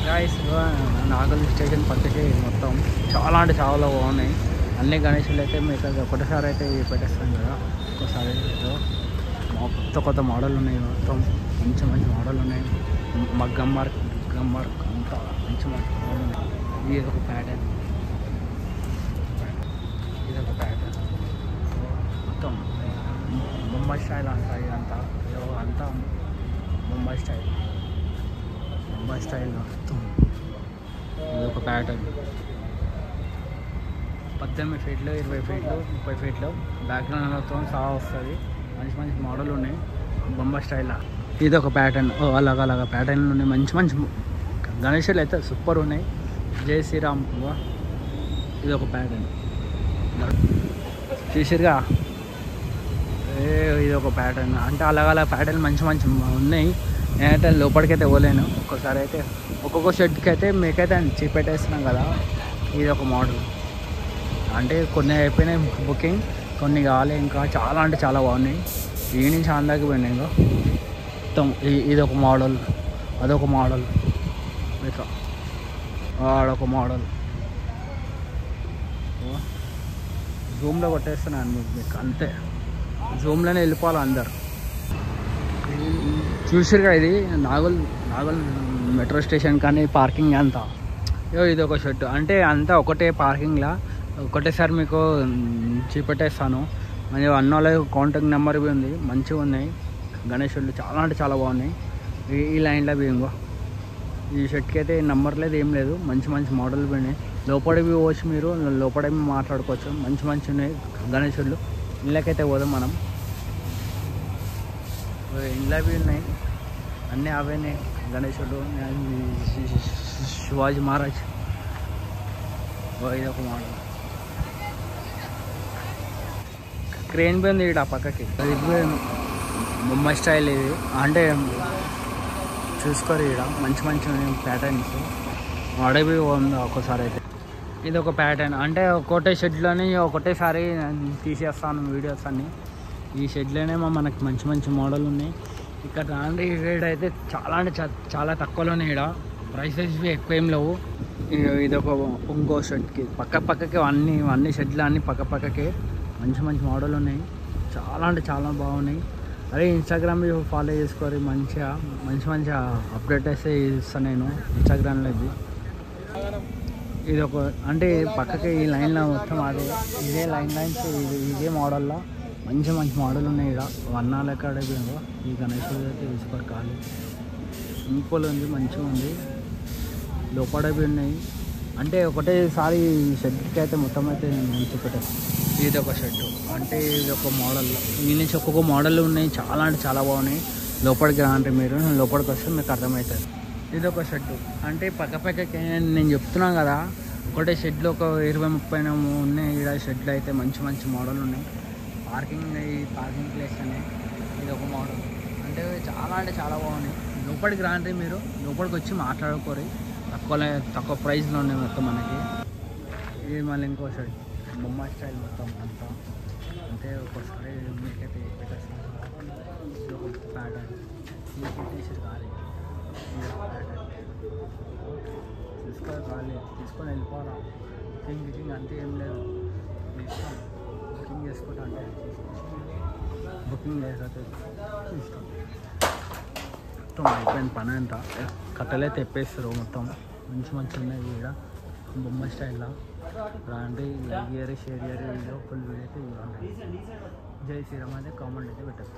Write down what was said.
Guys నాగల్ station పక్కకి మొత్తం చాలా అంటే చాలా బాగున్నాయి. అన్ని గణేషులు అయితే మీకు ఒకటిసారి అయితే పెట్టేస్తాం కదా, ఒక్కసారి కొత్త కొత్త మోడల్ ఉన్నాయి. మొత్తం మంచి మంచి మోడల్ ఉన్నాయి. గమ్ మార్క్ అంతా మంచి మంచి మోడల్ ఉన్నాయి. ఇది ఒక ప్యాటర్న్, మొత్తం ముంబై స్టైల్ అంతా. ఇదంతా అంతా ముంబై స్టైల్ మొత్తం. ఇది ఒక ప్యాటర్న్ 18 ఫీట్లు 20 ఫీట్లు 30 ఫీట్లు బ్యాక్గ్రౌండ్ మొత్తం సహా వస్తుంది. మంచి మంచి మోడల్ ఉన్నాయి బొంబాయి స్టైల్లో. ఇది ఒక ప్యాటర్న్, అలాగా ప్యాటర్న్లు ఉన్నాయి. మంచి మంచి గణేషులు అయితే సూపర్ ఉన్నాయి. జై శ్రీరామ్. ఇది ఒక ప్యాటర్న్ చూసిరుగా. ఇది ఒక ప్యాటర్న్ అంటే అలాగ ప్యాటర్న్ మంచి మంచి ఉన్నాయి. నేనైతే లోపలికైతే పోలేను. ఒక్కోసారి అయితే ఒక్కొక్క షెడ్కి అయితే మీకైతే చూపెట్టేస్తున్నాం కదా. ఇది ఒక మోడల్ అంటే కొన్ని అయిపోయినాయి బుకింగ్, కొన్ని కావాలి ఇంకా. చాలా అంటే చాలా బాగున్నాయి. ఈ నుంచి అందాకి పోయినాయి ఇంకా మొత్తం. ఇది ఒక మోడల్, అదొక మోడల్, ఇంకా ఆడొక మోడల్. జూమ్లో కొట్టేస్తున్నాను మీకు అంతే. జూమ్లోనే వెళ్ళిపోవాలి అందరు. చూసిరుగా ఇది నాగల్ మెట్రో స్టేషన్ కానీ పార్కింగ్ అంతా. ఇది ఒక షెడ్ అంటే అంతా ఒకటే పార్కింగ్లా ఒకటేసారి మీకు చూపెట్టేస్తాను. మరి అన్నోళ్ళ కాంటాక్ట్ నెంబర్ ఉంది. మంచిగా ఉన్నాయి గణేషులు, చాలా అంటే చాలా బాగున్నాయి. ఈ లైన్లో బింగో ఈ షెడ్కి అయితే నెంబర్ లేదు, ఏం లేదు. మంచి మంచి మోడల్ పోయినాయి. లోపలివి వచ్చి మీరు లోపల మాట్లాడుకోవచ్చు. మంచి మంచి ఉన్నాయి గణేషులు. ఇళ్ళకైతే పోదాం మనం. ఇండ్లవి ఉన్నాయి అన్నీ అవే గణేషుడు. శివాజీ మహారాజ్. ఇది ఒక మోడల్. క్రేన్ పోయింది ఇక్కడ పక్కకి. ఇది ముంబై స్టైల్. ఇది అంటే చూసుకోరు ఇక్కడ మంచి మంచి ప్యాటర్న్స్. అడవి ఉంది ఒక్కోసారి అయితే. ఇది ఒక ప్యాటర్న్ అంటే ఒకటే షెడ్లోని ఒకటేసారి తీసేస్తాను వీడియోస్ అన్నీ. ఈ షెడ్లోనే మనకి మంచి మంచి మోడల్ ఉన్నాయి. ఇక్కడ రాండి రేట్ అయితే చాలా అంటే చాలా తక్కువలోనే. ఇక్కడ ప్రైసెస్ ఎక్కువ ఏం లేవు. ఇది ఒక ఇంకో షెడ్కి పక్కకి అన్ని షెడ్లు అన్నీ పక్కకి మంచి మంచి మోడల్ ఉన్నాయి. చాలా అంటే చాలా బాగున్నాయి. అదే ఇన్స్టాగ్రామ్ ఫాలో చేసుకోరు. మంచిగా అప్డేట్ అయితే ఇస్తాను నేను ఇన్స్టాగ్రామ్లో. ఇది ఒక అంటే పక్కకి ఈ లైన్లో మొత్తం అదే ఇదే లైన్స్ ఇదే మోడల్లో మంచి మంచి మోడల్ ఉన్నాయి. ఇక్కడ వన్నాలు ఎక్కడ అయిపోయిందో ఈ గణేషుడు అయితే తీసుకోరు. కాదు సింపుల్ ఉంది, మంచిగా ఉంది. లోపడవి ఉన్నాయి అంటే ఒకటేసారి షెడ్కి అయితే మొత్తం అయితే మంచి పెట్టారు. ఇది ఒక షెడ్ అంటే ఇది ఒక మోడల్. ఈ నుంచి ఒక్కొక్క మోడల్ ఉన్నాయి. చాలా అంటే చాలా బాగున్నాయి. లోపలికి రాంటే మీరు లోపలికి వస్తే మీకు అర్థమవుతుంది. ఇది ఒక షెడ్ అంటే పక్కకి నేను చెప్తున్నాను కదా. ఒకటే షెడ్లో ఒక 20-30 ఉన్నాయి. ఇక్కడ షెడ్లు అయితే మంచి మంచి మోడల్ ఉన్నాయి. పార్కింగ్ ప్లేస్ అని ఇది ఒక మోడల్ అంటే చాలా బాగున్నాయి. లోపలికి రాండి మీరు లోపలికి వచ్చి మాట్లాడుకోరు. తక్కువ ప్రైస్లో ఉన్నాయి మొత్తం మనకి. ఇది మళ్ళీ ఇంకో షెడ్ బొమ్మ స్టైల్ మొత్తం అంతా. అంటే ఒక్కోసారి మీకైతే పెట్టేస్తాను. ఇది ఒక ప్యాటర్న్ పెట్టేసి కాదు తీసుకొని వెళ్ళిపోవాలా. బుకింగ్ అంతే ఏం లేదు. ఇష్టం బుకింగ్ చేసుకుంటా అంటే బుకింగ్ చేసేది ఇష్టం. మొత్తం అయిపోయిన పని అంతా. కట్టలే తెప్పేస్తారు మొత్తం. మంచి ఉన్నాయి ఇక్కడ బొమ్మ స్టైల్లో. రాండి లైక్ చేయరు, షేర్ చేయరు. వీడియో ఫుల్ వీడియో అయితే ఇవ్వండి. జై శ్రీరామ్ అయితే కామెంట్ అయితే పెట్టారు.